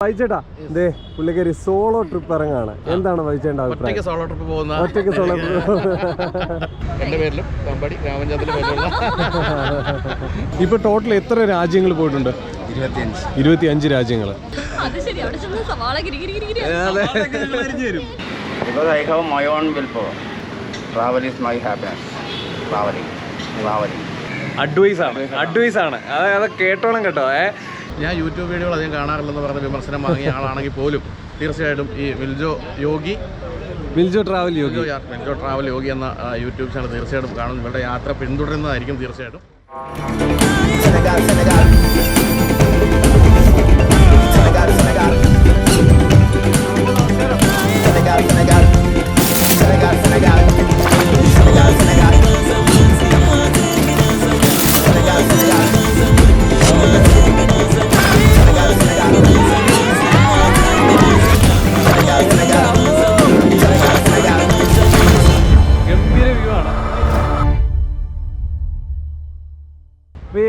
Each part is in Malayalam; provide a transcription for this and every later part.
വൈചേട്ടാ ദേ പുള്ളിക്കാരി സോളോ ട്രിപ്പ് ഇറങ്ങാണ്. എന്താണ് വൈചേട്ട അഭിപ്രായം? ഒറ്റയ്ക്ക് സോളോ ട്രിപ്പ് ഇപ്പൊ ടോട്ടൽ എത്ര രാജ്യങ്ങൾ പോയിട്ടുണ്ട്? 25 രാജ്യങ്ങൾ. അഡ്വൈസ് ആണ് അത് കേട്ടോളം കേട്ടോ. ഞാൻ യൂട്യൂബ് വീഡിയോകൾ അധികം കാണാറില്ലെന്ന് പറഞ്ഞ വിമർശനം വാങ്ങിയ ആളാണെങ്കിൽ പോലും തീർച്ചയായിട്ടും ഈ മിൽജോ ട്രാവൽ യോഗി എന്ന യൂട്യൂബ് ചാനൽ തീർച്ചയായിട്ടും കാണും. ഇവരുടെ യാത്ര പിന്തുടരുന്നതായിരിക്കും തീർച്ചയായിട്ടും.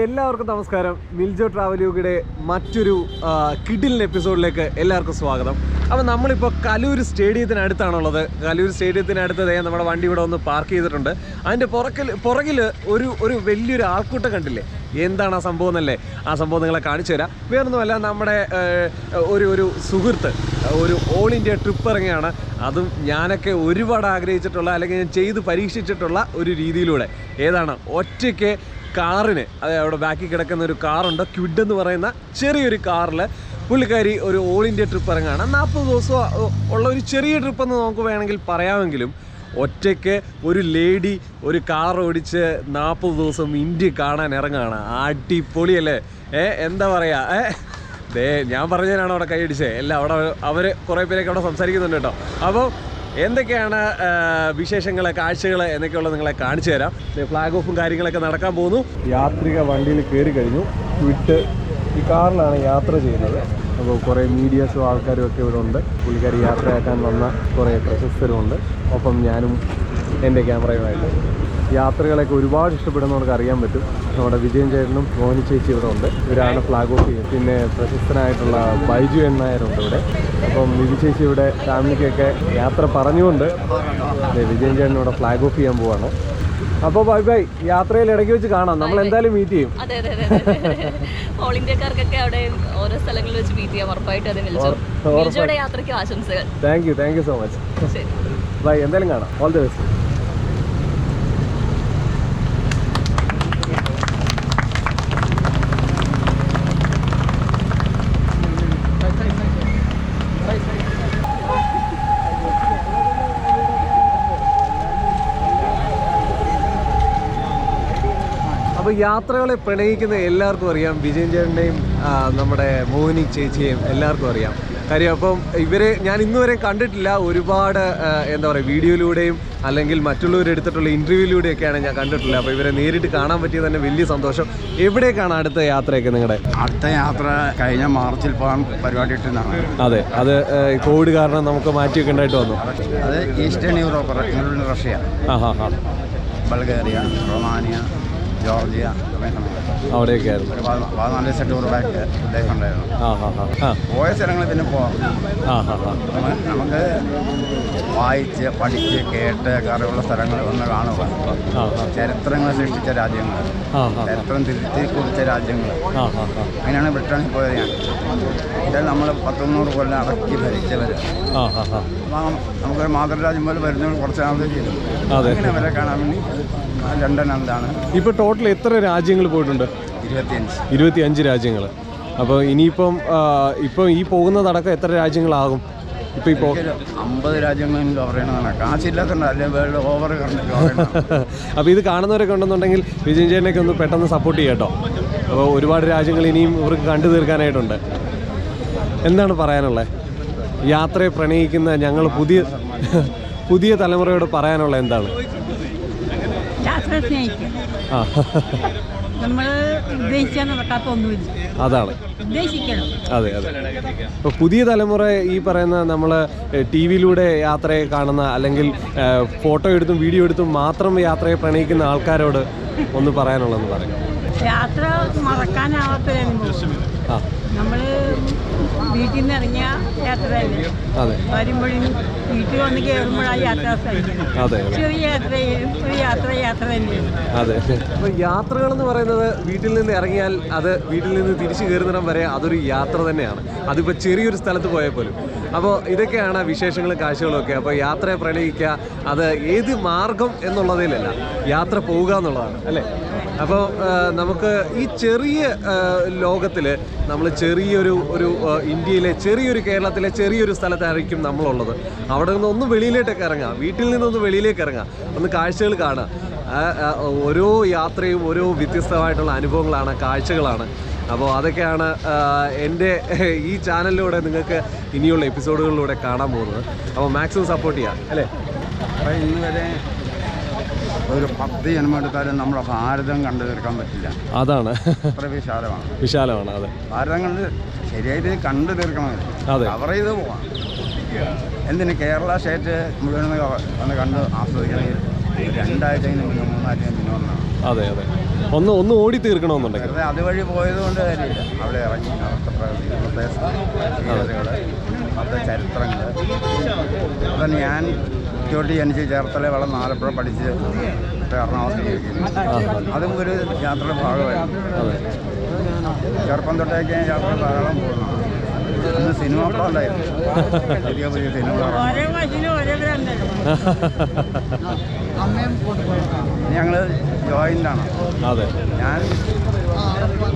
എല്ലാവർക്കും നമസ്കാരം. മിൽജോ ട്രാവൽ യോഗയുടെ മറ്റൊരു കിഡിലിൻ എപ്പിസോഡിലേക്ക് എല്ലാവർക്കും സ്വാഗതം. അപ്പോൾ നമ്മളിപ്പോൾ കലൂർ സ്റ്റേഡിയത്തിനടുത്താണുള്ളത്. കലൂർ സ്റ്റേഡിയത്തിനടുത്ത് നമ്മുടെ വണ്ടി ഇവിടെ ഒന്ന് പാർക്ക് ചെയ്തിട്ടുണ്ട്. അതിൻ്റെ പുറകിൽ ഒരു വലിയൊരു ആൾക്കൂട്ടം കണ്ടില്ലേ? എന്താണ് ആ സംഭവം എന്നല്ലേ? ആ സംഭവം നിങ്ങളെ കാണിച്ചു തരാം. വേറൊന്നുമല്ല, നമ്മുടെ ഒരു സുഹൃത്ത് ഒരു ഓൾ ഇന്ത്യ ട്രിപ്പ് ഇറങ്ങിയാണ്. അതും ഞാനൊക്കെ ഒരുപാട് ആഗ്രഹിച്ചിട്ടുള്ള അല്ലെങ്കിൽ ഞാൻ ചെയ്ത് പരീക്ഷിച്ചിട്ടുള്ള ഒരു രീതിയിലൂടെ. ഏതാണ്? ഒറ്റയ്ക്ക് കാറിന്, അത് അവിടെ ബാക്കിൽ കിടക്കുന്ന ഒരു കാറുണ്ട്, ക്വിഡ് എന്ന് പറയുന്ന ചെറിയൊരു കാറിൽ പുള്ളിക്കാരി ഒരു ഓൾ ഇന്ത്യ ട്രിപ്പ് ഇറങ്ങുകയാണ്. 40 ദിവസം ഉള്ള ഒരു ചെറിയ ട്രിപ്പെന്ന് നമുക്ക് വേണമെങ്കിൽ പറയാമെങ്കിലും ഒറ്റയ്ക്ക് ഒരു ലേഡി ഒരു കാർ ഓടിച്ച് 40 ദിവസം ഇന്ത്യ കാണാൻ ഇറങ്ങുകയാണ്. അടിപൊളിയല്ലേ? എന്താ പറയുക, ഞാൻ പറഞ്ഞതിനാണ് അവിടെ കൈയടിച്ചത്. എല്ലാം അവിടെ അവർ കുറേ പേരൊക്കെ അവിടെ സംസാരിക്കുന്നുണ്ട് കേട്ടോ. അപ്പോൾ എന്തൊക്കെയാണ് വിശേഷങ്ങൾ, കാഴ്ചകൾ എന്നൊക്കെയുള്ളത് നിങ്ങളെ കാണിച്ചു തരാം. ഫ്ലാഗ് ഓഫും കാര്യങ്ങളൊക്കെ നടക്കാൻ പോകുന്നു. യാത്രിക വണ്ടിയിൽ കയറി കഴിഞ്ഞു. വിട്ട് ഈ കാറിലാണ് യാത്ര ചെയ്യുന്നത്. അപ്പോൾ കുറേ മീഡിയാസും ആൾക്കാരും ഒക്കെ ഇവിടെ ഉണ്ട്. പുള്ളിക്കാരി യാത്രയാക്കാൻ വന്ന കുറേ പ്രശസ്തരുമുണ്ട്. ഒപ്പം ഞാനും എൻ്റെ ക്യാമറയുമായിട്ട്. യാത്രകളൊക്കെ ഒരുപാട് ഇഷ്ടപ്പെടുന്നവർക്ക് അറിയാൻ പറ്റും. നമ്മുടെ വിജയൻ ചേട്ടനും മോഹനി ചേച്ചി ഇവിടെ ഉണ്ട്. ഇവരാണ് ഫ്ലാഗ് ഓഫ് ചെയ്യുന്നത്. പിന്നെ പ്രശസ്തനായിട്ടുള്ള ബൈജു എൻ നായരുണ്ട് ഇവിടെ. അപ്പം വിജി ചേച്ചി ഇവിടെ ഫാമിലിക്കൊക്കെ യാത്ര പറഞ്ഞുകൊണ്ട് വിജയൻ ചേട്ടൻ ഇവിടെ ഫ്ലാഗ് ഓഫ് ചെയ്യാൻ പോവാണ്. അപ്പോൾ ബൈ ബൈ. യാത്രയിൽ ഇടയ്ക്ക് വെച്ച് കാണാം. നമ്മൾ എന്തായാലും മീറ്റ് ചെയ്യും. ഓൾ ഇന്ത്യക്കാർക്കൊക്കെ അവിടെ ഓരോ സ്ഥലങ്ങളിൽ വെച്ച് മീറ്റ് ചെയ്യാം ഉറപ്പായിട്ട്. Thank you so much. Bye. എന്തായാലും കാണാം. All the best. അപ്പോൾ യാത്രകളെ പ്രണയിക്കുന്ന എല്ലാവർക്കും അറിയാം. വിജയൻ ചേട്ടനെയും നമ്മുടെ മോഹിനി ചേച്ചിയെയും എല്ലാവർക്കും അറിയാം. കാര്യം അപ്പം ഞാൻ ഇന്നുവരെ കണ്ടിട്ടില്ല. ഒരുപാട് എന്താ പറയുക, വീഡിയോയിലൂടെയും അല്ലെങ്കിൽ മറ്റുള്ളവരെടുത്തിട്ടുള്ള ഇൻ്റർവ്യൂയിലൂടെയൊക്കെയാണ് ഞാൻ കണ്ടിട്ടുള്ളത്. അപ്പോൾ ഇവരെ നേരിട്ട് കാണാൻ പറ്റിയത് തന്നെ വലിയ സന്തോഷം. എവിടേക്കാണ് അടുത്ത യാത്രയൊക്കെ നിങ്ങളുടെ? അടുത്ത യാത്ര കഴിഞ്ഞ മാർച്ചിൽ പോകാൻ പരിപാടി ഇട്ടുന്നതാണ്. അതെ, അത് കോവിഡ് കാരണം നമുക്ക് മാറ്റി വെക്കേണ്ടതായിട്ട് വന്നു. അത് eastern Europe, Russia, Bulgaria, Romania, Georgia, അവിടെയൊക്കെയായിരുന്നു. 14 ദിവസം ടൂർ ബാക്ക് ഉദ്ദേശം ഉണ്ടായിരുന്നു. പോയ സ്ഥലങ്ങളിൽ പിന്നെ പോവാം. നമുക്ക് വായിച്ച് പഠിച്ച് കേട്ട് അറിവുള്ള സ്ഥലങ്ങൾ ഒന്ന് കാണുക. ചരിത്രങ്ങൾ സൃഷ്ടിച്ച രാജ്യങ്ങൾ, ചരിത്രം തിരുത്തി കുറിച്ച രാജ്യങ്ങൾ. അങ്ങനെയാണ് ബ്രിട്ടനിൽ പോയത് ഞാൻ. ഇത് നമ്മൾ 100 കൊല്ലം അടക്കി ഭരിച്ചവർ. നമുക്കൊരു മാതൃരാജ്യം പോലെ വരുന്നവർ കുറച്ച് നാളത്തെ ചെയ്തു. അങ്ങനെ അവരെ കാണാൻ വേണ്ടി ലണ്ടൻ എന്താണ്. ഇപ്പോൾ ടോട്ടൽ എത്ര രാജ്യങ്ങൾ പോയിട്ടുണ്ട്? 25 രാജ്യങ്ങൾ. അപ്പോൾ ഇനിയിപ്പം ഈ പോകുന്നതടക്കം എത്ര രാജ്യങ്ങളാകും? ഇപ്പോൾ 50 രാജ്യങ്ങളും കവർ ചെയ്യണമെന്നാണ്. കാശില്ലാത്തതുകൊണ്ട് അല്ലെങ്കിൽ വേൾഡ് ഓവർ അപ്പോൾ ഇത് കാണുന്നവരൊക്കെ ഉണ്ടെന്നുണ്ടെങ്കിൽ വിജയൻ ചേട്ടനൊക്കെ ഒന്ന് പെട്ടെന്ന് സപ്പോർട്ട് ചെയ്യാം കേട്ടോ. അപ്പോൾ ഒരുപാട് രാജ്യങ്ങൾ ഇനിയും ഇവർക്ക് കണ്ടു തീർക്കാനായിട്ടുണ്ട്. എന്താണ് പറയാനുള്ളത്? യാത്രയെ പ്രണയിക്കുന്ന ഞങ്ങൾ പുതിയ തലമുറയോട് പറയാനുള്ള എന്താണ്? അതാണ്. അതെ. ഇപ്പോൾ പുതിയ തലമുറ ഈ പറയുന്ന നമ്മൾ ടി വിയിലൂടെ യാത്രയെ കാണുന്ന അല്ലെങ്കിൽ ഫോട്ടോ എടുത്തും വീഡിയോ എടുത്തും മാത്രം യാത്രയെ പ്രണയിക്കുന്ന ആൾക്കാരോട് ഒന്ന് പറയാനുള്ളതെന്ന് പറയും. യാത്ര മറക്കാനാവാത്തൊരു അനുഭവം. നമ്മൾ വീട്ടിൽ നിന്ന് ഇറങ്ങിയ യാത്ര തന്നെ. അതെ വരുമ്പോഴും വീട്ടിൽ വന്ന് കയറുമ്പോഴാണ് യാത്ര സഹിക്കുന്നത്. അതെ ചെറിയ യാത്ര തന്നെയാണ്. അതെ. അപ്പോൾ യാത്രകൾ എന്ന് പറയുന്നത് വീട്ടിൽ നിന്ന് ഇറങ്ങിയാൽ അത് വീട്ടിൽ നിന്ന് തിരിച്ചു കയറുന്നിടം വരെ അതൊരു യാത്ര തന്നെയാണ്. അതിപ്പോൾ ചെറിയൊരു സ്ഥലത്ത് പോയാൽ പോലും. അപ്പോൾ ഇതൊക്കെയാണ് വിശേഷങ്ങളും കാഴ്ചകളും ഒക്കെ. അപ്പോൾ യാത്രയെ പ്രണയിക്കുക, അത് ഏത് മാർഗം എന്നുള്ളതിലല്ല, യാത്ര പോവുക എന്നുള്ളതാണ് അല്ലേ. അപ്പോൾ നമുക്ക് ഈ ചെറിയ ലോകത്തിൽ നമ്മൾ ചെറിയൊരു ഇന്ത്യയിലെ ചെറിയൊരു കേരളത്തിലെ ചെറിയൊരു സ്ഥലത്തായിരിക്കും നമ്മളുള്ളത്. അവിടെ നിന്ന് ഒന്ന് വെളിയിലേക്കൊക്കെ ഇറങ്ങുക, വീട്ടിൽ നിന്നൊന്ന് വെളിയിലേക്ക് ഇറങ്ങുക, ഒന്ന് കാഴ്ചകൾ കാണുക. ഓരോ യാത്രയും ഓരോ വ്യത്യസ്തമായിട്ടുള്ള അനുഭവങ്ങളാണ്, കാഴ്ചകളാണ്. അപ്പോൾ അതൊക്കെയാണ് എൻ്റെ ഈ ചാനലിലൂടെ നിങ്ങൾക്ക് ഇനിയുള്ള എപ്പിസോഡുകളിലൂടെ കാണാൻ പോകുന്നത്. അപ്പോൾ മാക്സിമം സപ്പോർട്ട് ചെയ്യാം അല്ലേ. അപ്പോൾ ഇന്നുവരെ ഒരു 10 ജന്മം എടുത്താലും നമ്മുടെ ഭാരതം കണ്ടു തീർക്കാൻ പറ്റില്ല. അതാണ്, അത്ര വിശാലമാണ്. അതെ, ഭാരതം കണ്ട് ശരിയായിട്ട് കണ്ടു തീർക്കണമല്ലോ, അതെ, കവർ ചെയ്ത് പോവാം. എന്തിന് കേരള സ്റ്റേറ്റ് മുഴുവൻ ഒന്ന് കണ്ട് ആസ്വദിക്കണമെങ്കിൽ 2 ആഴ്ചയെങ്കിലും 3 ആഴ്ചയും പിന്നെ ഒന്നാണ്. അതെ, ഒന്ന് ഓടി തീർക്കണമെന്നുണ്ടെങ്കിൽ വെറുതെ അതുവഴി പോയതുകൊണ്ട് കാര്യമില്ല. അവിടെ ഇറങ്ങി അവിടുത്തെ പ്രകൃതി, അവിടുത്തെ അവിടുത്തെ ചരിത്രങ്ങൾ. അപ്പം ഞാൻ കുട്ടിയോട്ട് ജനിച്ച് ചേർത്തല വളം ആലപ്പുഴ പഠിച്ച് എറണാകുളത്ത് ജീവിക്കുന്നു. അതും ഒരു യാത്രയുടെ ഭാഗമായിരുന്നു. ചെറുപ്പം തൊട്ടേക്ക് യാത്രയുടെ ഭാഗം പോകുന്നതാണ്. അന്ന് സിനിമ പടമുണ്ടായിരുന്നു, പുതിയ സിനിമ. ഞങ്ങൾ ജോയിൻ്റാണ്. ഞാൻ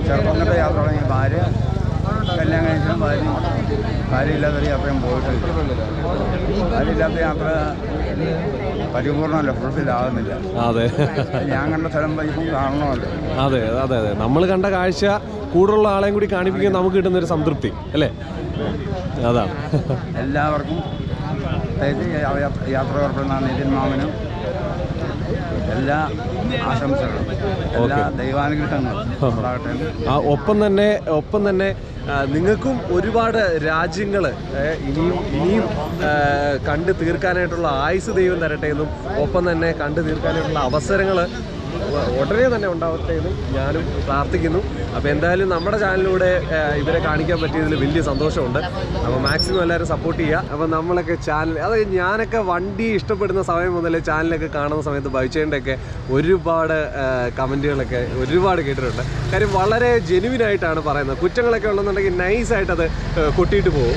ചെറുപ്പം തൊട്ട് യാത്ര തുടങ്ങി. ഭാര്യ കല്യാണം കഴിച്ചാൽ ഭാര്യയില്ലാത്തൊരു യാത്രയും പോയിട്ടില്ല. ഭാര്യയില്ലാത്ത യാത്ര പരിപൂർണ്ണമല്ല, ഫുൾഫില്ലാകുന്നില്ല. അതെ, ഞാൻ കണ്ട സ്ഥലം ഇപ്പം കാണണമല്ലോ. അതെ. നമ്മൾ കണ്ട കാഴ്ച കൂടുതലുള്ള ആളെയും കൂടി കാണിപ്പിക്കാൻ നമുക്ക് കിട്ടുന്നൊരു സംതൃപ്തി അല്ലേ. അതാണ്. എല്ലാവർക്കും യാത്ര പുറപ്പെടുന്ന നിതിൻ മാമനും എല്ലാ ആശംസകളും, എല്ലാ ദൈവാനുഗ്രഹങ്ങളും ഉണ്ടാകട്ടെ. ഒപ്പം തന്നെ നിങ്ങൾക്കും ഒരുപാട് രാജ്യങ്ങൾ ഇനിയും കണ്ടു തീർക്കാനായിട്ടുള്ള ആയുസ് ദൈവം തരട്ടെ എന്നും, ഒപ്പം തന്നെ കണ്ടു തീർക്കാനായിട്ടുള്ള അവസരങ്ങൾ ഉടനെ തന്നെ ഉണ്ടാവട്ടെ എന്നും ഞാനും പ്രാർത്ഥിക്കുന്നു. അപ്പോൾ എന്തായാലും നമ്മുടെ ചാനലിലൂടെ ഇവരെ കാണിക്കാൻ പറ്റിയതിൽ വലിയ സന്തോഷമുണ്ട്. അപ്പോൾ മാക്സിമം എല്ലാവരും സപ്പോർട്ട് ചെയ്യുക. അപ്പോൾ നമ്മളൊക്കെ ചാനൽ, അതായത് ഞാനൊക്കെ വണ്ടി ഇഷ്ടപ്പെടുന്ന സമയം മുതൽ ചാനലൊക്കെ കാണുന്ന സമയത്ത് ബൈച്ചേൻ്റെയൊക്കെ ഒരുപാട് കമൻറ്റുകളൊക്കെ ഒരുപാട് കേട്ടിട്ടുണ്ട്. കാര്യം വളരെ ജെനുവിനായിട്ടാണ് പറയുന്നത്. കുറ്റങ്ങളൊക്കെ ഉണ്ടെന്നുണ്ടെങ്കിൽ നൈസായിട്ടത് കൊട്ടിയിട്ട് പോകും,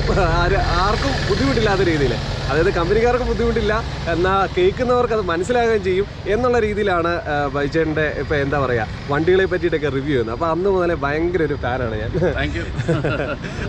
ആർക്കും ബുദ്ധിമുട്ടില്ലാത്ത രീതിയിൽ. അതായത് കമ്പനിക്കാർക്ക് ബുദ്ധിമുട്ടില്ല, എന്നാൽ കേൾക്കുന്നവർക്ക് അത് മനസ്സിലാകുകയും ചെയ്യും എന്നുള്ള രീതിയിലാണ് ബൈച്ചേൻ്റെ ഇപ്പോൾ എന്താ പറയുക വണ്ടികളെ പറ്റിയിട്ടൊക്കെ റിവ്യൂ ചെയ്യുന്നത്. അപ്പോൾ അന്ന് മുതലേ ഭയങ്കര ഒരു ഫാനാണ് ഞാൻ.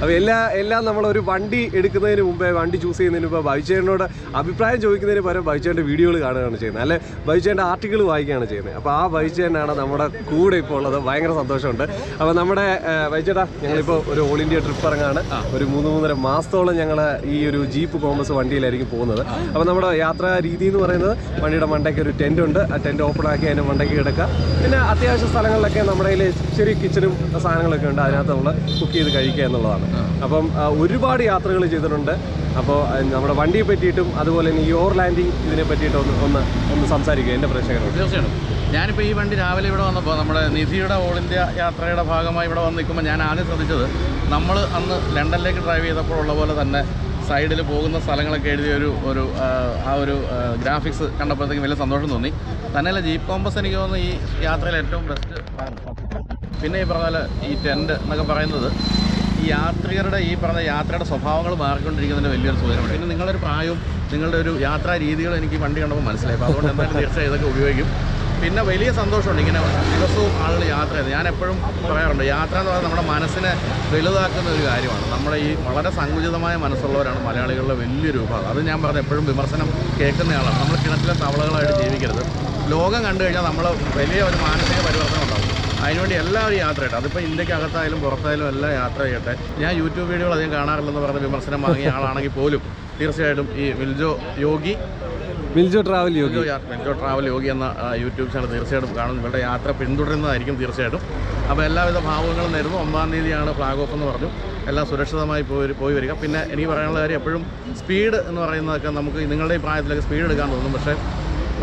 അപ്പോൾ എല്ലാം നമ്മളൊരു വണ്ടി എടുക്കുന്നതിന് മുമ്പേ, വണ്ടി ചൂസ് ചെയ്യുന്നതിന് മുമ്പ് ബൈച്ചേനോട് അഭിപ്രായം ചോദിക്കുന്നതിന് പകരം ബൈച്ചേൻ്റെ വീഡിയോകൾ കാണുകയാണ് ചെയ്യുന്നത്, അല്ലെ ബൈച്ചേൻ്റെ ആർട്ടിക്കിൾ വായിക്കുകയാണ് ചെയ്യുന്നത്. അപ്പോൾ ആ ബൈച്ചേനാണ് നമ്മുടെ കൂടെ ഇപ്പോൾ ഉള്ളത്. ഭയങ്കര സന്തോഷമുണ്ട്. അപ്പോൾ നമ്മുടെ ബൈച്ചേട്ടാ, ഞങ്ങളിപ്പോൾ ഒരു ഓൾ ഇന്ത്യ ട്രിപ്പ് ഇറങ്ങാണ്. ഒരു 3-3.5 മാസത്തോളം ഞങ്ങൾ ഈ ഒരു ജീപ്പ് കോമസ് വണ്ടിയിലായിരിക്കും പോകുന്നത്. അപ്പോൾ നമ്മുടെ യാത്രാ രീതി എന്ന് പറയുന്നത് വണ്ടിയുടെ മണ്ടയ്ക്ക് ഒരു ടെൻ്റ് ഉണ്ട്. ആ ടെൻ്റ് ഓപ്പൺ ആക്കി അതിൻ്റെ മണ്ടയ്ക്ക് കിടക്കുക. പിന്നെ അത്യാവശ്യ സ്ഥലങ്ങളിലൊക്കെ നമ്മുടെ കയ്യിൽ ചെറിയ കിച്ചനും സാധനങ്ങളൊക്കെ ഉണ്ട്, അതിനകത്ത് നമ്മൾ കുക്ക് ചെയ്ത് കഴിക്കുക എന്നുള്ളതാണ്. അപ്പം ഒരുപാട് യാത്രകൾ ചെയ്തിട്ടുണ്ട്. അപ്പോൾ നമ്മുടെ വണ്ടിയെ പറ്റിയിട്ടും അതുപോലെ തന്നെ ഈ ഓവർലാൻഡിങ് ഇതിനെ പറ്റിയിട്ട് ഒന്ന് സംസാരിക്കുക എൻ്റെ പ്രേക്ഷകരോട്. തീർച്ചയായിട്ടും. ഞാനിപ്പോൾ ഈ വണ്ടി രാവിലെ ഇവിടെ വന്നപ്പോൾ നമ്മുടെ നിധിയുടെ ഓൾ ഇന്ത്യ യാത്രയുടെ ഭാഗമായി ഇവിടെ വന്ന് നിൽക്കുമ്പോൾ ഞാൻ ആദ്യം ശ്രദ്ധിച്ചത്, നമ്മൾ അന്ന് ലണ്ടനിലേക്ക് ഡ്രൈവ് ചെയ്തപ്പോൾ ഉള്ള പോലെ തന്നെ സൈഡിൽ പോകുന്ന സ്ഥലങ്ങളൊക്കെ എഴുതിയ ഒരു ഗ്രാഫിക്സ് കണ്ടപ്പോഴത്തേക്കും വലിയ സന്തോഷം തോന്നി. തന്നെയല്ല, ജീപ്പ് കോമ്പസ് എനിക്ക് തോന്നുന്നു ഈ യാത്രയിൽ ഏറ്റവും ബെസ്റ്റ്. പിന്നെ ഈ പറഞ്ഞ ഈ ടെൻറ്റ് എന്നൊക്കെ പറയുന്നത് ഈ യാത്രികരുടെ ഈ പറഞ്ഞ യാത്രയുടെ സ്വഭാവങ്ങൾ മാറിക്കൊണ്ടിരിക്കുന്നതിൻ്റെ വലിയൊരു സൂചനയാണ്. പിന്നെ നിങ്ങളൊരു പ്രായവും നിങ്ങളുടെ ഒരു യാത്രാ രീതികളും എനിക്ക് വണ്ടി കണ്ടപ്പോൾ മനസ്സിലായി. അപ്പോൾ അതുകൊണ്ട് എന്തായാലും തീർച്ചയായും ഇതൊക്കെ ഉപയോഗിക്കും. പിന്നെ വലിയ സന്തോഷമുണ്ട് ഇങ്ങനെ ദിവസവും ആളുകൾ യാത്ര ചെയ്യുന്നത്. ഞാൻ എപ്പോഴും പറയാറുണ്ട്, യാത്ര എന്ന് പറയുന്നത് നമ്മുടെ മനസ്സിനെ വലുതാക്കുന്ന ഒരു കാര്യമാണ്. നമ്മുടെ ഈ വളരെ സങ്കുചിതമായ മനസ്സുള്ളവരാണ് മലയാളികളുടെ വലിയൊരു വിഭാഗം. അത് ഞാൻ പറഞ്ഞത് എപ്പോഴും വിമർശനം കേൾക്കുന്നയാളാണ്. നമ്മൾ കിണറ്റിലെ തവളകളായിട്ട് ജീവിക്കരുത്. ലോകം കണ്ടു കഴിഞ്ഞാൽ നമ്മൾ വലിയ ഒരു മാനസിക പരിവർത്തനം ഉണ്ടാകും. അതിനുവേണ്ടി എല്ലാവരും യാത്ര ചെയ്യട്ടെ. അതിപ്പോൾ ഇന്ത്യക്കകത്തായാലും പുറത്തായാലും എല്ലാം യാത്ര ചെയ്യട്ടെ. ഞാൻ യൂട്യൂബ് വീഡിയോകൾ അധികം കാണാറില്ലെന്ന് പറഞ്ഞ് വിമർശനം വാങ്ങിയ ആളാണെങ്കിൽ പോലും തീർച്ചയായിട്ടും ഈ മിൽജോ ട്രാവൽ യോഗി എന്ന യൂട്യൂബ് ചാനൽ തീർച്ചയായിട്ടും കാണും. ഇവരുടെ യാത്ര പിന്തുടരുന്നതായിരിക്കും തീർച്ചയായിട്ടും. അപ്പോൾ എല്ലാവിധ ഭാവങ്ങളും നേരുന്നു. 9-ാം തീയതിയാണ് ഫ്ലാഗ് ഓഫ് എന്ന് പറഞ്ഞു. എല്ലാം സുരക്ഷിതമായി പോയി വരിക. പിന്നെ എനിക്ക് പറയാനുള്ള കാര്യം, എപ്പോഴും സ്പീഡ് എന്ന് പറയുന്നതൊക്കെ നമുക്ക് നിങ്ങളുടെ ഈ പ്രായത്തിലൊക്കെ സ്പീഡ് എടുക്കാൻ തോന്നും. പക്ഷേ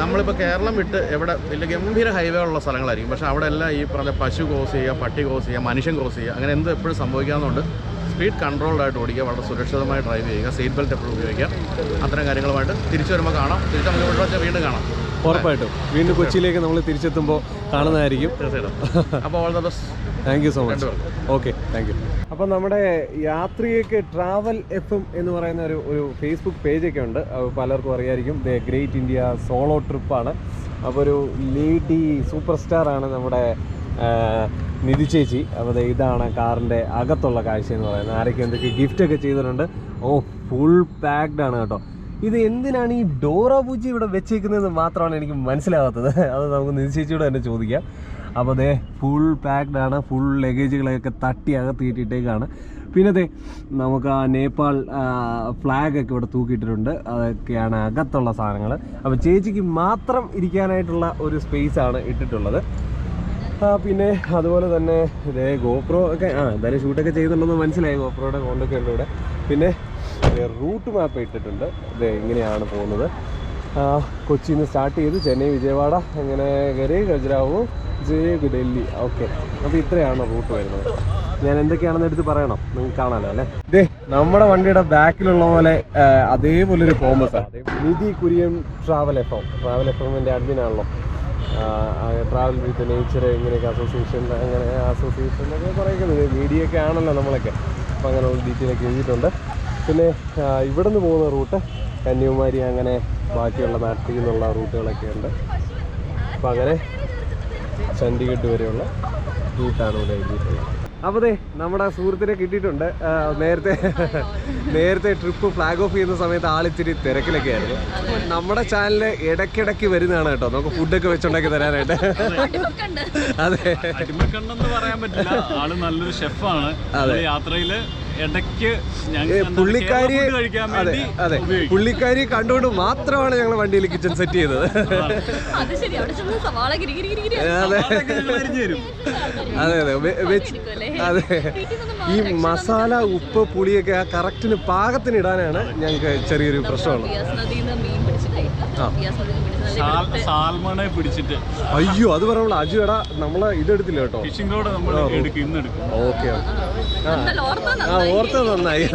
നമ്മളിപ്പോൾ കേരളം വിട്ട് എവിടെ വലിയ ഗംഭീര ഹൈവേ ഉള്ള സ്ഥലങ്ങളായിരിക്കും. പക്ഷേ അവിടെ എല്ലാം ഈ പറഞ്ഞ പശു ക്രോസ് ചെയ്യുക, പട്ടി ക്രോസ് ചെയ്യുക, മനുഷ്യൻ ക്രോസ് ചെയ്യുക, അങ്ങനെ എന്ത് എപ്പോഴും സംഭവിക്കാവുന്നതുകൊണ്ട് സ്പീഡ് കൺട്രോൾഡായിട്ട് ഓടിക്കുക, വളരെ സുരക്ഷിതമായി ഡ്രൈവ് ചെയ്യുക, സീറ്റ് ബെൽറ്റ് എപ്പോഴും ഉപയോഗിക്കുക. അത്തരം കാര്യങ്ങളുമായിട്ട് തിരിച്ചു വരുമ്പോൾ കാണാം. തിരിച്ച് നമുക്ക് ഇവിടെ വെച്ചാൽ വീണ്ടും കാണാം. ഉറപ്പായിട്ടും വീണ്ടും കൊച്ചിയിലേക്ക് നമ്മൾ തിരിച്ചെത്തുമ്പോൾ കാണുന്നതായിരിക്കും. തീർച്ചയായിട്ടും. അപ്പോൾ all the best. Thank you so much. Okay, thank you. അപ്പോൾ നമ്മുടെ യാത്രികയ്ക്ക് ട്രാവൽ FM എന്ന് പറയുന്ന ഒരു ഫേസ്ബുക്ക് പേജൊക്കെ ഉണ്ട്. പലർക്കും അറിയായിരിക്കും. ദ ഗ്രേറ്റ് ഇന്ത്യ സോളോ ട്രിപ്പാണ്. അപ്പോൾ ഒരു ലേഡി സൂപ്പർ സ്റ്റാറാണ് നമ്മുടെ നിധി ചേച്ചി. അപ്പോൾ ഇതാണ് കാറിൻ്റെ അകത്തുള്ള കാഴ്ച എന്ന് പറയുന്നത്. ആരൊക്കെ എന്തൊക്കെ ഗിഫ്റ്റൊക്കെ ചെയ്തിട്ടുണ്ട്. ഫുൾ പാക്ഡ് ആണ് കേട്ടോ. ഇത് എന്തിനാണ് ഈ ഡോറ പൂജി ഇവിടെ വെച്ചേക്കുന്നതെന്ന് മാത്രമാണ് എനിക്ക് മനസ്സിലാകാത്തത്. അത് നമുക്ക് നിധി ചേച്ചിയോട് തന്നെ ചോദിക്കാം. അപ്പോൾ ഫുൾ പാക്ഡ് ആണ്. ഫുൾ ലഗേജുകളൊക്കെ തട്ടി അകത്ത് കയറ്റിയിട്ടേക്കാണ്. പിന്നെ നമുക്ക് ആ നേപ്പാൾ ഫ്ലാഗൊക്കെ ഇവിടെ തൂക്കിയിട്ടിട്ടുണ്ട്. അതൊക്കെയാണ് അകത്തുള്ള സാധനങ്ങൾ. അപ്പോൾ ചേച്ചിക്ക് മാത്രം ഇരിക്കാനായിട്ടുള്ള ഒരു സ്പേസാണ് ഇട്ടിട്ടുള്ളത്. പിന്നെ അതുപോലെ തന്നെ ഗോപ്രോ ഒക്കെ എന്തായാലും ഷൂട്ടൊക്കെ ചെയ്യുന്നുണ്ടെന്ന് മനസ്സിലായി. ഗോപ്രോയുടെ കോണ്ടൊക്കെ ഉണ്ട് ഇവിടെ. പിന്നെ റൂട്ട് മാപ്പ് ഇട്ടിട്ടുണ്ട്. ഇങ്ങനെയാണ് പോകുന്നത്. കൊച്ചിയിൽ നിന്ന് സ്റ്റാർട്ട് ചെയ്ത് ചെന്നൈ, വിജയവാഡ, അങ്ങനെ കയറി ഖജുരാഹോ, ഡൽഹി. ഓക്കെ, അപ്പോൾ ഇത്രയാണ് റൂട്ട് വരുന്നത്. ഞാൻ എന്തൊക്കെയാണെന്ന് എടുത്ത് പറയണം, നിങ്ങൾക്ക് കാണാമല്ലോ അല്ലേ. നമ്മുടെ വണ്ടിയുടെ ബാക്കിലുള്ള പോലെ അതേപോലൊരു കോമസാണ് നിധി കുര്യൻ ട്രാവൽ എഫ്എമ്മിൻ്റെ അഡ്മിനാണല്ലോ. ട്രാവൽ വിത്ത് നേച്ചർ ഇങ്ങനെയൊക്കെ അങ്ങനെ അസോസിയേഷനൊക്കെ കുറേയൊക്കെ മീഡിയ ഒക്കെ ആണല്ലോ നമ്മളൊക്കെ. അപ്പോൾ അങ്ങനെയുള്ള ഡീറ്റെയിലൊക്കെ എഴുതിയിട്ടുണ്ട്. പിന്നെ ഇവിടെ നിന്ന് പോകുന്ന റൂട്ട് കന്യാകുമാരി, അങ്ങനെ ബാക്കിയുള്ള നാട്ടിൽ നിന്നുള്ള റൂട്ടുകളൊക്കെ ഉണ്ട്. അപ്പോൾ അങ്ങനെ ചണ്ഡീഗഡ് വരെയുള്ള റൂട്ടാണ് ഇവിടെ എഴുതിയിട്ടുള്ളത്. അപ്പോൾ നമ്മുടെ സുഹൃത്തിനെ കിട്ടിയിട്ടുണ്ട്. നേരത്തെ ട്രിപ്പ് ഫ്ലാഗ് ഓഫ് ചെയ്യുന്ന സമയത്ത് ആളിച്ചിരി തിരക്കിലൊക്കെ ആയിരുന്നു. നമ്മുടെ ചാനലിൽ ഇടയ്ക്കിടയ്ക്ക് വരുന്നതാണ് കേട്ടോ, നമുക്ക് ഫുഡൊക്കെ വെച്ചുണ്ടാക്കി തരാനായിട്ട്. അതെ, അടിമക്കണ്ടെന്ന് പറയാൻ പറ്റില്ല. ആള് നല്ലൊരു ഷെഫാണ്. യാത്രയിൽ ഇടയ്ക്ക് പുള്ളിക്കാരി കണ്ടുകൊണ്ട് മാത്രമാണ് ഞങ്ങൾ വണ്ടിയിൽ കിച്ചൺ സെറ്റ് ചെയ്തത്. അതെ അതെ, ഈ മസാല, ഉപ്പ്, പുളിയൊക്കെ ആ കറക്റ്റിന് പാകത്തിന് ഇടാനാണ് ഞങ്ങൾക്ക് ചെറിയൊരു പ്രശ്നമുള്ളത്. സാൽമണെ പിടിച്ചിട്ട് അയ്യോ, അത് പറയുമ്പോൾ അജു എടാ നമ്മള് ഇതെടുത്തില്ല കേട്ടോ. ഫിഷിംഗ് റോഡ് നമ്മൾ ഓക്കെ, ഓർത്തത് നന്നായി.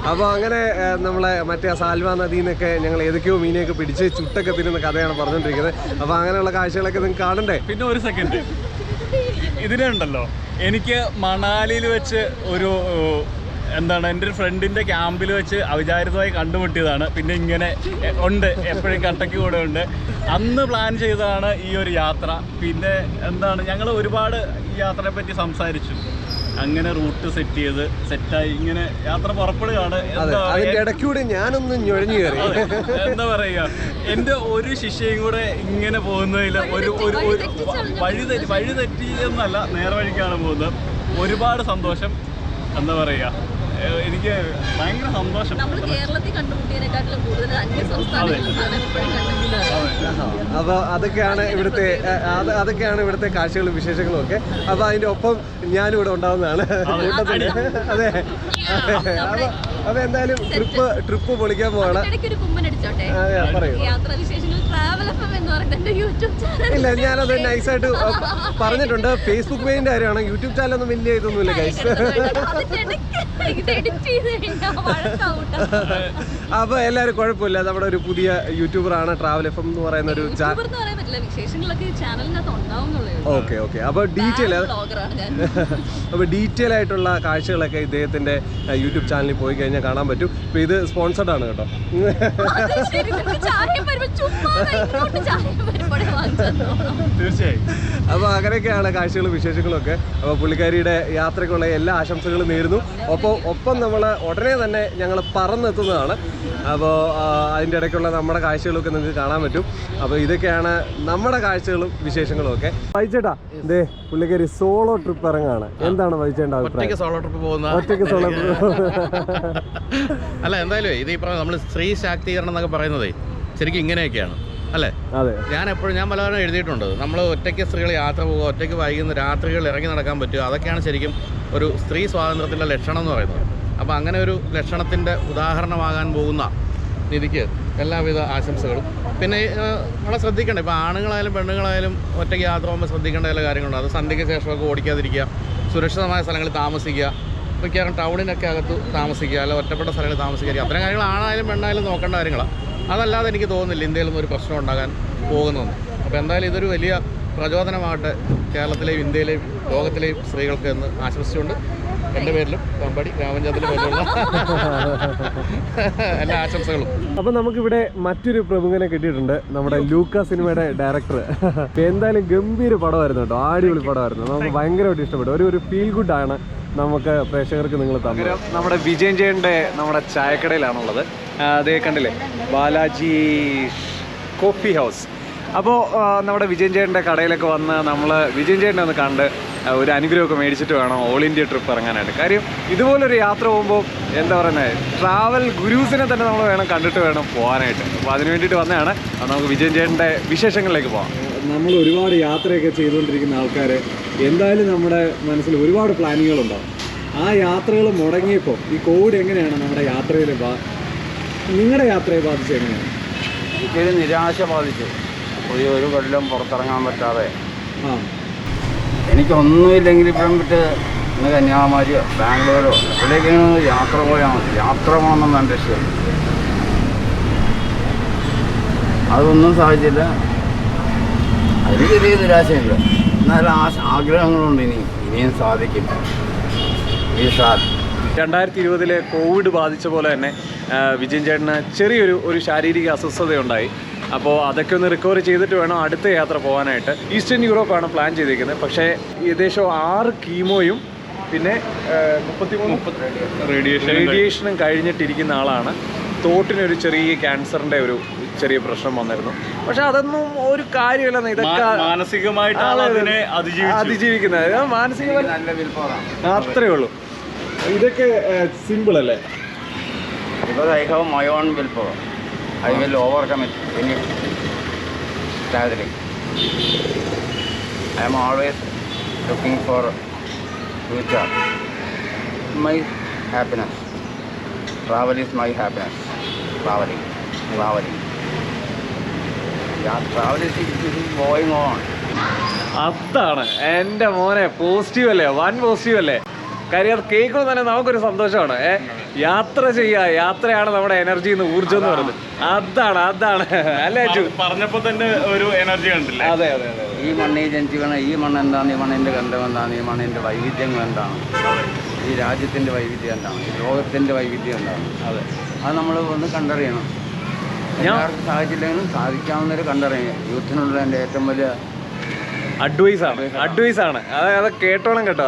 അപ്പോൾ അങ്ങനെ നമ്മളെ മറ്റേ സാൽവ നദിയിൽ നിന്നൊക്കെ ഞങ്ങൾ ഏതൊക്കെയോ മീനെയൊക്കെ പിടിച്ച് ചുട്ടൊക്കെ തിരുന്ന കഥയാണ് പറഞ്ഞുകൊണ്ടിരിക്കുന്നത്. അപ്പോൾ അങ്ങനെയുള്ള കാഴ്ചകളൊക്കെ നിങ്ങൾക്ക് കാണണ്ടേ. പിന്നെ ഒരു സെക്കൻഡ്, ഇതിനുണ്ടല്ലോ എനിക്ക് മണാലിയിൽ വെച്ച് ഒരു എന്താണ് എൻ്റെ ഒരു ഫ്രണ്ടിൻ്റെ ക്യാമ്പിൽ വെച്ച് അവിചാരിതമായി കണ്ടുമുട്ടിയതാണ്. പിന്നെ ഇങ്ങനെ ഉണ്ട്, എപ്പോഴും കട്ടയ്ക്ക് കൂടെ ഉണ്ട്. അന്ന് പ്ലാൻ ചെയ്തതാണ് ഈ ഒരു യാത്ര. പിന്നെ എന്താണ്, ഞങ്ങൾ ഒരുപാട് ഈ യാത്രയെ പറ്റി സംസാരിച്ചു. അങ്ങനെ റൂട്ട് സെറ്റായി ഇങ്ങനെ യാത്ര പുറപ്പെടുകയാണ്. ഇടയ്ക്കൂടെ ഞാനൊന്ന് ഞൊഴഞ്ഞു കയറി. എന്താ പറയുക, എൻ്റെ ഒരു ശിഷ്യയും കൂടെ ഇങ്ങനെ പോകുന്നതിൽ ഒരു വഴി തെറ്റിയെന്നല്ല, നേർവഴിക്കാണ് പോകുന്നത്. ഒരുപാട് സന്തോഷം. എന്താ പറയുക, എനിക്ക് ഭയങ്കര സന്തോഷം. അപ്പോൾ അതൊക്കെയാണ് ഇവിടുത്തെ കാഴ്ചകളും വിശേഷങ്ങളും ഒക്കെ. അപ്പോൾ അതിൻ്റെ ഒപ്പം ഞാനും ഇവിടെ ഉണ്ടാവുന്നതാണ് കൂട്ടത്തിൽ. അതെ, അപ്പോൾ എന്തായാലും ട്രിപ്പ് പൊളിക്കാൻ പോവാണ്. ഇല്ല, ഞാനത് നൈസായിട്ട് പറഞ്ഞിട്ടുണ്ട്. ഫേസ്ബുക്ക് പേജിന്റെ കാര്യമാണ്. യൂട്യൂബ് ചാനലൊന്നും വലിയ ഇതൊന്നുമില്ല ഗൈസ്. അപ്പൊ എല്ലാവരും കുഴപ്പമില്ല. നമ്മുടെ ഒരു പുതിയ യൂട്യൂബറാണ് ട്രാവൽ FM എന്ന് പറയുന്ന ഒരു ഓക്കെ. അപ്പൊ ഡീറ്റെയിൽ ആയിട്ടുള്ള കാഴ്ചകളൊക്കെ ഇദ്ദേഹത്തിന്റെ യൂട്യൂബ് ചാനലിൽ പോയി കഴിഞ്ഞാൽ കാണാൻ പറ്റും. ഇപ്പൊ ഇത് സ്പോൺസർഡ് ആണ് കേട്ടോ. തീർച്ചയായും. അപ്പോൾ അങ്ങനെയൊക്കെയാണ് കാഴ്ചകളും വിശേഷങ്ങളും ഒക്കെ. അപ്പോൾ പുള്ളിക്കാരിയുടെ യാത്രയ്ക്കുള്ള എല്ലാ ആശംസകളും നേരുന്നു. ഒപ്പം നമ്മൾ ഉടനെ തന്നെ ഞങ്ങൾ പറന്നെത്തുന്നതാണ്. അപ്പോൾ അതിൻ്റെ ഇടയ്ക്കുള്ള നമ്മുടെ കാഴ്ചകളൊക്കെ നിങ്ങൾക്ക് കാണാൻ പറ്റും. അപ്പോൾ ഇതൊക്കെയാണ് നമ്മുടെ കാഴ്ചകളും വിശേഷങ്ങളും ഒക്കെ. വൈച്ചേട്ടാ, ഇതേ പുള്ളിക്കാരി സോളോ ട്രിപ്പ് ഇറങ്ങാണ്. എന്താണ് വൈച്ചേട്ട അഭിപ്രായം? ഒറ്റയ്ക്ക് സോളോ ട്രിപ്പ് അല്ല, എന്തായാലും ഇത് ഈ നമ്മൾ സ്ത്രീ ശാക്തീകരണം എന്നൊക്കെ പറയുന്നത് ശരിക്കും ഇങ്ങനെയൊക്കെയാണ് അല്ലേ? അതെ, ഞാൻ പലതവണ എഴുതിയിട്ടുണ്ട്. നമ്മൾ ഒറ്റയ്ക്ക് സ്ത്രീകൾ യാത്ര പോകുക, ഒറ്റയ്ക്ക് വൈകുന്ന രാത്രികളിൽ ഇറങ്ങി നടക്കാൻ പറ്റുക, അതൊക്കെയാണ് ശരിക്കും ഒരു സ്ത്രീ സ്വാതന്ത്ര്യത്തിൻ്റെ ലക്ഷണം എന്ന് പറയുന്നത്. അപ്പോൾ അങ്ങനെ ഒരു ലക്ഷണത്തിൻ്റെ ഉദാഹരണമാകാൻ പോകുന്ന നിധിക്ക് എല്ലാവിധ ആശംസകളും. പിന്നെ നമ്മളെ ശ്രദ്ധിക്കേണ്ട, ഇപ്പോൾ ആണുങ്ങളായാലും പെണ്ണുങ്ങളായാലും ഒറ്റയ്ക്ക് യാത്ര പോകുമ്പോൾ ശ്രദ്ധിക്കേണ്ട ചില കാര്യങ്ങളുണ്ട്. അത് സന്ധ്യയ്ക്ക് ശേഷമൊക്കെ ഓടിക്കാതിരിക്കുക, സുരക്ഷിതമായ സ്ഥലങ്ങളിൽ താമസിക്കുക, മിക്കവാറും ടൗണിനൊക്കെ അകത്ത് താമസിക്കുക, അല്ലെങ്കിൽ ഒറ്റപ്പെട്ട സ്ഥലങ്ങളിൽ താമസിക്കുക, അത്തരം കാര്യങ്ങൾ ആണായാലും പെണ്ണായാലും നോക്കേണ്ട കാര്യങ്ങളാണ്. അതല്ലാതെ എനിക്ക് തോന്നുന്നില്ല ഇന്ത്യയിലൊന്നും ഒരു പ്രശ്നം ഉണ്ടാകാൻ പോകുന്നതെന്ന്. അപ്പോൾ എന്തായാലും ഇതൊരു വലിയ പ്രചോദനമാകട്ടെ കേരളത്തിലെയും ഇന്ത്യയിലെയും ലോകത്തിലെയും സ്ത്രീകൾക്ക് എന്ന് ആശംസിച്ചുകൊണ്ട് എൻ്റെ പേരിലും പാമ്പാടി ഗ്രാമപഞ്ചായത്തിൻ്റെ പേരിലുള്ള എല്ലാ ആശംസകളും. അപ്പം നമുക്കിവിടെ മറ്റൊരു പ്രമുഖനെ കിട്ടിയിട്ടുണ്ട്, നമ്മുടെ ലൂക്ക സിനിമയുടെ ഡയറക്ടർ. എന്തായാലും ഗംഭീര പടമായിരുന്നു കേട്ടോ, അടിപൊളി പടമായിരുന്നു. നമുക്ക് ഭയങ്കരമായിട്ട് ഇഷ്ടപ്പെട്ടു. ഒരു ഫീൽ ഗുഡ് ആണ് നമുക്ക് പ്രേക്ഷകർക്ക് നിങ്ങൾ തന്നത്. നമ്മുടെ വിജയൻ ജയൻ്റെ നമ്മുടെ ചായക്കടയിലാണുള്ളത്. അതേ കണ്ടില്ലേ, ബാലാജി കോഫി ഹൗസ്. അപ്പോൾ നമ്മുടെ വിജയൻ ചേട്ടൻ്റെ കടയിലൊക്കെ വന്ന് നമ്മൾ വിജയൻ ചേട്ടനെ ഒന്ന് കണ്ട് ഒരു അനുഗ്രഹമൊക്കെ മേടിച്ചിട്ട് വേണം ഓൾ ഇന്ത്യ ട്രിപ്പ് ഇറങ്ങാനായിട്ട്. കാര്യം ഇതുപോലൊരു യാത്ര പോകുമ്പോൾ എന്താ പറയുന്നത്, ട്രാവൽ ഗുരൂസിനെ തന്നെ നമ്മൾ വേണം കണ്ടിട്ട് വേണം പോകാനായിട്ട്. അപ്പോൾ അതിന് വേണ്ടിയിട്ട് വന്നതാണ്. നമുക്ക് വിജയൻ ചേട്ടൻ്റെ വിശേഷങ്ങളിലേക്ക് പോകാം. നമ്മൾ ഒരുപാട് യാത്രയൊക്കെ ചെയ്തുകൊണ്ടിരിക്കുന്ന ആൾക്കാർ എന്തായാലും നമ്മുടെ മനസ്സിൽ ഒരുപാട് പ്ലാനിങ്ങുകളുണ്ടാവും. ആ യാത്രകൾ മുടങ്ങിയപ്പോൾ ഈ കോവിഡ് എങ്ങനെയാണ് നമ്മുടെ യാത്രയിൽ നിങ്ങളുടെ യാത്രയെ ബാധിച്ചത്? എങ്ങനെയാണ്? എനിക്കൊരു നിരാശ ബാധിച്ചു. ഒരു കൊല്ലം പുറത്തിറങ്ങാൻ പറ്റാതെ. എനിക്കൊന്നുമില്ലെങ്കിൽ ഇപ്പം വിട്ട് ഇന്ന് കന്യാകുമാരിയോ ബാംഗ്ലൂരോ എവിടേക്കാണ് യാത്ര പോയാൽ മതി. യാത്ര പോകണമെന്ന് എൻ്റെ ഇഷ്ടം. അതൊന്നും സാധിച്ചില്ല. അതിന് ചെറിയ നിരാശയില്ല, എന്നാലും ആഗ്രഹങ്ങളുണ്ട്. ഇനിയും സാധിക്കും. 2020 കോവിഡ് ബാധിച്ച പോലെ തന്നെ വിജയൻ ചേട്ടന് ചെറിയൊരു ശാരീരിക അസ്വസ്ഥതയുണ്ടായി. അപ്പോൾ അതൊക്കെ ഒന്ന് റിക്കവർ ചെയ്തിട്ട് വേണം അടുത്ത യാത്ര പോകാനായിട്ട്. ഈസ്റ്റേൺ യൂറോപ്പാണ് പ്ലാൻ ചെയ്തിരിക്കുന്നത്. പക്ഷേ ഏകദേശം 6 കീമോയും പിന്നെ 33 റേഡിയേഷനും കഴിഞ്ഞിട്ടിരിക്കുന്ന ആളാണ്. തോട്ടിനൊരു ചെറിയ ക്യാൻസറിൻ്റെ ഒരു ചെറിയ പ്രശ്നം വന്നിരുന്നു. പക്ഷെ അതൊന്നും ഒരു കാര്യമല്ല. ഇതൊക്കെ മാനസികമായിട്ടാണ് അതിജീവിക്കുന്നത്. മാനസികമായി അത്രേ ഉള്ളൂ. ഇതൊക്കെ സിമ്പിൾ അല്ലേ? Because I have my own willpower, I will overcome it any traveling. I am always looking for future. My happiness. Travel is my happiness. Traveling. Yeah, travel is going on. അതാണ് എൻ്റെ മോനെ, പോസിറ്റീവ് അല്ലേ, വൻ പോസിറ്റീവ് അല്ലേ. കാര്യം അത് കേൾക്കുമ്പോൾ തന്നെ നമുക്കൊരു സന്തോഷമാണ്. യാത്ര ചെയ്യുക, യാത്രയാണ് നമ്മുടെ എനർജി എന്ന് ഊർജ്ജം എന്ന് പറയുന്നത്. അതാണ് അല്ലേ അച്ചു? പറഞ്ഞപ്പോൾ തന്നെ ഒരു എനർജി കണ്ടില്ല. അതെ. ഈ മണ്ണിൽ ജനിച്ചു വേണം. ഈ മണ്ണ് എന്താണ്, ഈ മണ്ണിൻ്റെ ഗന്ധം എന്താണ്, ഈ മണ്ണിൻ്റെ വൈവിധ്യങ്ങൾ എന്താണ്, ഈ രാജ്യത്തിൻ്റെ വൈവിധ്യം എന്താണ്, ഈ ലോകത്തിൻ്റെ വൈവിധ്യം എന്താണ്, അത് നമ്മൾ ഒന്ന് കണ്ടറിയണം. എല്ലാവർക്കും സാധിച്ചില്ലെങ്കിലും സാധിക്കാവുന്നൊരു കണ്ടറിയണം. യൂത്തിനുള്ള എൻ്റെ ഏറ്റവും വലിയ അഡ്വൈസാണ്. അത് കേട്ടോളം കേട്ടോ.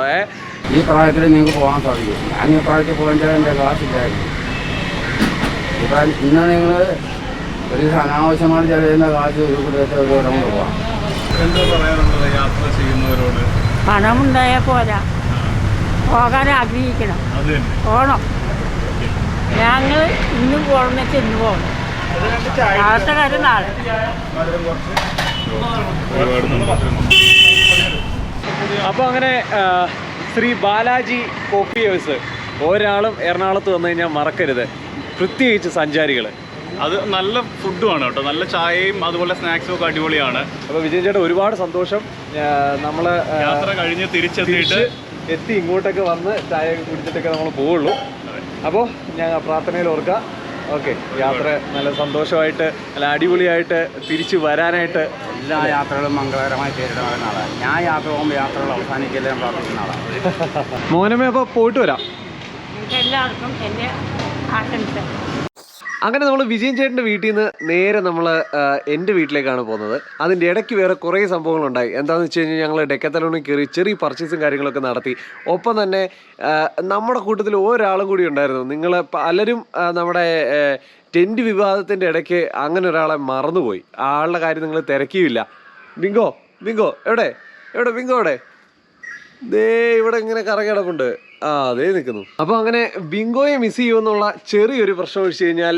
ഈ പ്രായത്തിൽ നിങ്ങൾക്ക് പോകാൻ സാധിക്കും. ഞാൻ ഈ പ്രായത്തിൽ പോകേണ്ട എൻ്റെ കാശില്ലായിരുന്നു. ഇപ്പം ഇന്ന് നിങ്ങൾ ഒരു അനാവശ്യമായി ചെലവുന്ന കാശ് ഒരു കുടുംബത്തെ ഒരു ഇടം പോകാം. എന്താ പറയാനുള്ളത് യാത്ര ചെയ്യുന്നവരോട്? പണമുണ്ടായാൽ പോരാ, പോകാൻ ആഗ്രഹിക്കണം, പോകണം. ഞങ്ങൾ ഇന്നും പോകണം വെച്ചാൽ ഇന്ന് പോകണം. നാളത്തെ കാര്യം നാളെ. അപ്പോൾ അങ്ങനെ ശ്രീ ബാലാജി കോഫി ഹൗസ് ഒരാളും എറണാകുളത്ത് വന്നു കഴിഞ്ഞാൽ മറക്കരുത്, പ്രത്യേകിച്ച് സഞ്ചാരികൾ. അത് നല്ല ഫുഡുമാണ് കേട്ടോ, നല്ല ചായയും അതുപോലെ സ്നാക്സും ഒക്കെ അടിപൊളിയാണ്. അപ്പോൾ വിജയൻ ചേട്ടാ ഒരുപാട് സന്തോഷം. നമ്മൾ യാത്ര കഴിഞ്ഞ് എത്തി ഇങ്ങോട്ടൊക്കെ വന്ന് ചായ കുടിച്ചിട്ടൊക്കെ നമ്മൾ പോവുള്ളൂ. അപ്പോൾ ഞാൻ പ്രാർത്ഥനയിൽ ഓർക്കുക. ഓക്കെ, യാത്ര നല്ല സന്തോഷമായിട്ട് നല്ല അടിപൊളിയായിട്ട് തിരിച്ചു വരാനായിട്ട് എല്ലാ യാത്രകളും മംഗളകരമായി തീരുന്ന ആളാണ് ഞാൻ. യാത്ര പോകുമ്പോൾ യാത്രകൾ അവസാനിക്കില്ല പ്രാർത്ഥിക്കുന്ന ആളാണ്. മോനമ്മ അപ്പോൾ പോയിട്ട് വരാം. എല്ലാവർക്കും എൻ്റെ ആശംസ. അങ്ങനെ നമ്മൾ വിജയൻ ചേട്ടൻ്റെ വീട്ടിൽ നിന്ന് നേരെ നമ്മൾ എൻ്റെ വീട്ടിലേക്കാണ് പോകുന്നത്. അതിൻ്റെ ഇടയ്ക്ക് വേറെ കുറേ സംഭവങ്ങളുണ്ടായി. എന്താണെന്ന് വെച്ച് കഴിഞ്ഞാൽ ഞങ്ങൾ ഡെക്കത്തലോണിൽ കയറി ചെറിയ പർച്ചേസും കാര്യങ്ങളൊക്കെ നടത്തി. ഒപ്പം തന്നെ നമ്മുടെ കൂട്ടത്തിൽ ഒരാളും കൂടി ഉണ്ടായിരുന്നു. നിങ്ങൾ പലരും നമ്മുടെ ടെൻറ്റ് വിവാദത്തിൻ്റെ ഇടയ്ക്ക് അങ്ങനെ ഒരാളെ മറന്നുപോയി. ആ ആളുടെ കാര്യം നിങ്ങൾ തിരക്കിയില്ല. ബിങ്കോ എവിടെ ബിങ്കോ എവിടെ? ദേ ഇവിടെ ഇങ്ങനെ കറങ്ങിടപ്പുണ്ട്. അതേ നിൽക്കുന്നു. അപ്പോൾ അങ്ങനെ ബിങ്കോയെ മിസ് ചെയ്യുമെന്നുള്ള ചെറിയൊരു പ്രശ്നം ഒഴിച്ച് കഴിഞ്ഞാൽ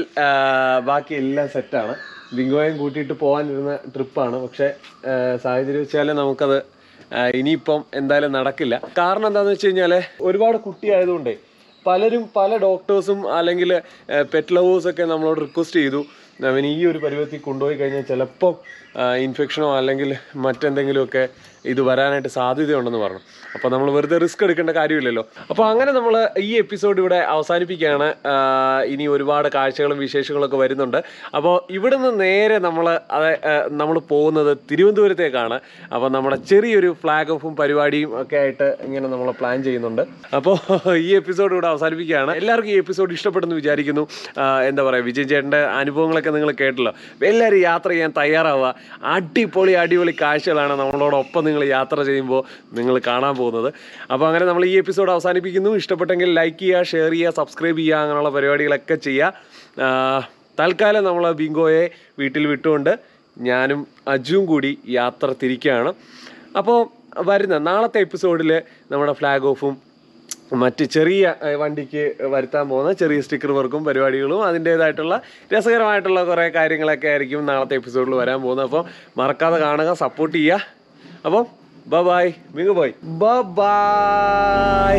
ബാക്കി എല്ലാം സെറ്റാണ്. ബിങ്കോയും കൂട്ടിയിട്ട് പോകാനിരുന്ന ട്രിപ്പാണ്. പക്ഷേ സാഹചര്യം വെച്ചാൽ നമുക്കത് ഇനിയിപ്പം എന്തായാലും നടക്കില്ല. കാരണം എന്താണെന്ന് വെച്ച് കഴിഞ്ഞാൽ ഒരുപാട് കുട്ടിയായതുകൊണ്ടേ പലരും പല ഡോക്ടേഴ്സും അല്ലെങ്കിൽ പെറ്റ് ലവേഴ്സൊക്കെ നമ്മളോട് റിക്വസ്റ്റ് ചെയ്തു, അവൻ ഈ ഒരു പരുവത്തിൽ കൊണ്ടുപോയി കഴിഞ്ഞാൽ ചിലപ്പം ഇൻഫെക്ഷനോ അല്ലെങ്കിൽ മറ്റെന്തെങ്കിലുമൊക്കെ ഇത് വരാനായിട്ട് സാധ്യതയുണ്ടെന്ന് പറഞ്ഞു. അപ്പോൾ നമ്മൾ വെറുതെ റിസ്ക് എടുക്കേണ്ട കാര്യമില്ലല്ലോ. അപ്പോൾ അങ്ങനെ നമ്മൾ ഈ എപ്പിസോഡ് ഇവിടെ അവസാനിപ്പിക്കുകയാണ്. ഇനി ഒരുപാട് കാഴ്ചകളും വിശേഷങ്ങളൊക്കെ വരുന്നുണ്ട്. അപ്പോൾ ഇവിടുന്ന് നേരെ നമ്മൾ പോകുന്നത് തിരുവനന്തപുരത്തേക്കാണ്. അപ്പോൾ നമ്മുടെ ചെറിയൊരു ഫ്ലാഗ് ഓഫും പരിപാടിയും ഒക്കെ ആയിട്ട് ഇങ്ങനെ നമ്മൾ പ്ലാൻ ചെയ്യുന്നുണ്ട്. അപ്പോൾ ഈ എപ്പിസോഡ് ഇവിടെ അവസാനിപ്പിക്കുകയാണ്. എല്ലാവർക്കും ഈ എപ്പിസോഡ് ഇഷ്ടപ്പെടുന്നു വിചാരിക്കുന്നു. എന്താ പറയുക, വിജയ് ചേട്ടൻ്റെ അനുഭവങ്ങളൊക്കെ നിങ്ങൾ കേട്ടല്ലോ. എല്ലാവരും യാത്ര ചെയ്യാൻ തയ്യാറാവുക. അടിപൊളി കാഴ്ചകളാണ് നമ്മളോടൊപ്പം നിങ്ങൾ യാത്ര ചെയ്യുമ്പോൾ നിങ്ങൾ കാണാൻ പോകുന്നത്. അപ്പോൾ അങ്ങനെ നമ്മൾ ഈ എപ്പിസോഡ് അവസാനിപ്പിക്കുന്നു. ഇഷ്ടപ്പെട്ടെങ്കിൽ ലൈക്ക് ചെയ്യുക, ഷെയർ ചെയ്യുക, സബ്സ്ക്രൈബ് ചെയ്യുക, അങ്ങനെയുള്ള പരിപാടികളൊക്കെ ചെയ്യുക. തൽക്കാലം നമ്മൾ ബിങ്കോയെ വീട്ടിൽ വിട്ടുകൊണ്ട് ഞാനും അജുവും കൂടി യാത്ര തിരിക്കുകയാണ്. അപ്പോൾ വരുന്ന നാളത്തെ എപ്പിസോഡിൽ നമ്മുടെ ഫ്ലാഗ് ഓഫും മറ്റ് ചെറിയ വണ്ടിക്ക് വരുത്താൻ പോകുന്ന ചെറിയ സ്റ്റിക്കർ വർക്കും പരിപാടികളും അതിൻ്റേതായിട്ടുള്ള രസകരമായിട്ടുള്ള കുറേ കാര്യങ്ങളൊക്കെ ആയിരിക്കും നാളത്തെ എപ്പിസോഡിൽ വരാൻ പോകുന്നത്. അപ്പോൾ മറക്കാതെ കാണുക, സപ്പോർട്ട് ചെയ്യുക. അപ്പോൾ ബൈ മിങ്ങു ബോയ്, ബൈ.